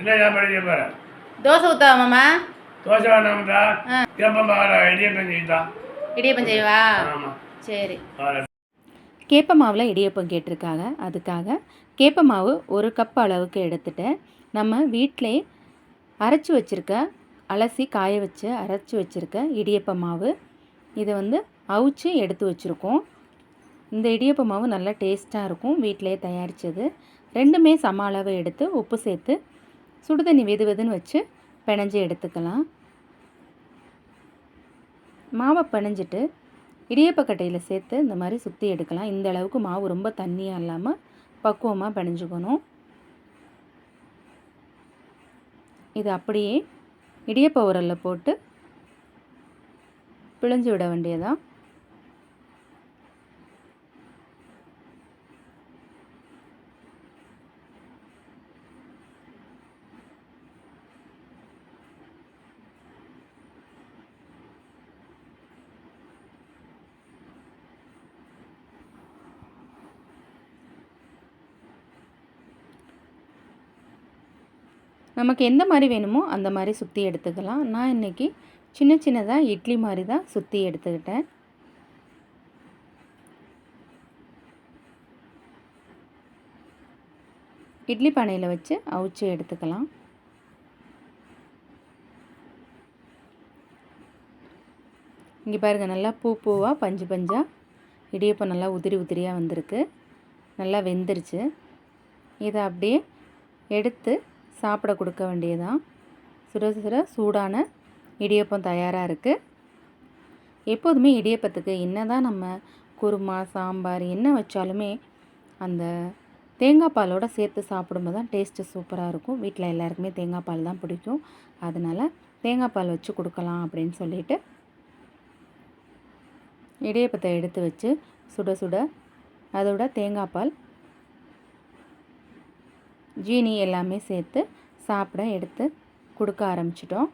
என்ன சாப்பாடு செய்ய போற? தோசை ஊற்றவா மாமா? தோசை வேணாம்டா. கேப்பம் பாரு, இடியப்பம் செய்தா. இடியப்பம் செய்வா? ஆமாம். சரி. கேப்ப மாவில் இடியப்பம் கேட்டிருக்காங்க. அதுக்காக கேப்ப மாவு 1 கப் அளவுக்கு எடுத்துட்டேன். நம்ம வீட்டிலே அரைச்சி வச்சுருக்க, அலசி காய வச்சு அரைச்சி வச்சுருக்க இடியப்ப மாவு இதை அவிச்சு எடுத்து வச்சுருக்கோம். இந்த இடியப்ப மாவு நல்லா டேஸ்ட்டாக இருக்கும், வீட்டிலே தயாரித்தது. ரெண்டுமே சம அளவு எடுத்து உப்பு சேர்த்து சுடுதண்ணி வெது வெதுன்னு வச்சு பிணைஞ்சி எடுத்துக்கலாம். மாவை பிணைஞ்சிட்டு இடியப்பக்கட்டையில் சேர்த்து இந்த மாதிரி சுற்றி எடுக்கலாம். இந்த அளவுக்கு மாவு ரொம்ப தண்ணியாக இல்லாமல் பக்குவமாக பிணைஞ்சுக்கணும். இது அப்படியே இடியப்ப உரலில் போட்டு பிழிஞ்சு விட வேண்டியதான். நமக்கு எந்த மாதிரி வேணுமோ அந்த மாதிரி சுற்றி எடுத்துக்கலாம். நான் இன்றைக்கி சின்ன சின்னதாக இட்லி மாதிரி தான் சுற்றி எடுத்துக்கிட்டேன். இட்லி பானையில் வச்சு அவிச்சு எடுத்துக்கலாம். இங்கே பாருங்கள், நல்லா பூவாக பஞ்சு பஞ்சாக இடியப்பம் நல்லா உதிரி உதிரியாக வந்திருக்கு. நல்லா வெந்துருச்சு. இதை அப்படியே எடுத்து சாப்பிட கொடுக்க வேண்டியதான். சுட சுட சூடான இடியப்பம் தயாராக இருக்குது. எப்போதுமே இடியப்பத்துக்கு என்ன தான் நம்ம குருமா சாம்பார் என்ன வச்சாலுமே அந்த தேங்காய் பாலோடு சேர்த்து சாப்பிடும்போது தான் டேஸ்ட்டு சூப்பராக இருக்கும். வீட்டில் எல்லாருக்குமே தேங்காய் பால் தான் பிடிக்கும். அதனால் தேங்காய் பால் வச்சு கொடுக்கலாம் அப்படின்னு சொல்லிட்டு இடியப்பத்தை எடுத்து வச்சு சுட சுட அதோட தேங்காய் பால் ஜீனி எல்லாமே சேர்த்து சாப்பிட எடுத்து கொடுக்க ஆரம்பிச்சிட்டோம்.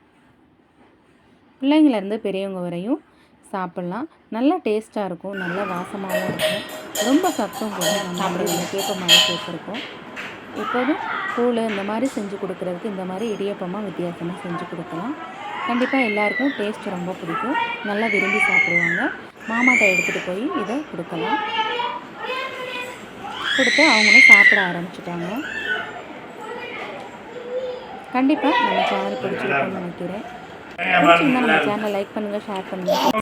பிள்ளைங்கள்லேருந்து பெரியவங்க வரையும் சாப்பிட்லாம். நல்லா டேஸ்ட்டாக இருக்கும், நல்லா வாசமாகவும் இருக்கும். ரொம்ப சத்தம் கூட நம்ம கேப்ப மாவு சேர்த்துருக்கோம். எப்போதும் கூழ் இந்த மாதிரி செஞ்சு கொடுக்குறதுக்கு இந்த மாதிரி இடியப்பமாக வித்தியாசமாக செஞ்சு கொடுக்கலாம். கண்டிப்பாக எல்லாருக்கும் டேஸ்ட் ரொம்ப பிடிக்கும், நல்லா விரும்பி சாப்பிடுவாங்க. மாமாட்ட எடுத்துகிட்டு போய் இதை கொடுக்கலாம். கொடுத்து அவங்களும் சாப்பிட ஆரம்பிச்சிட்டாங்க. கண்டிப்பாக நம்ம சேனல் பிடிச்சிருக்குன்னு நினைக்கிறேன். பிடிச்சிருந்தா நம்ம சேனலை லைக் பண்ணுங்கள், ஷேர் பண்ணுங்கள்.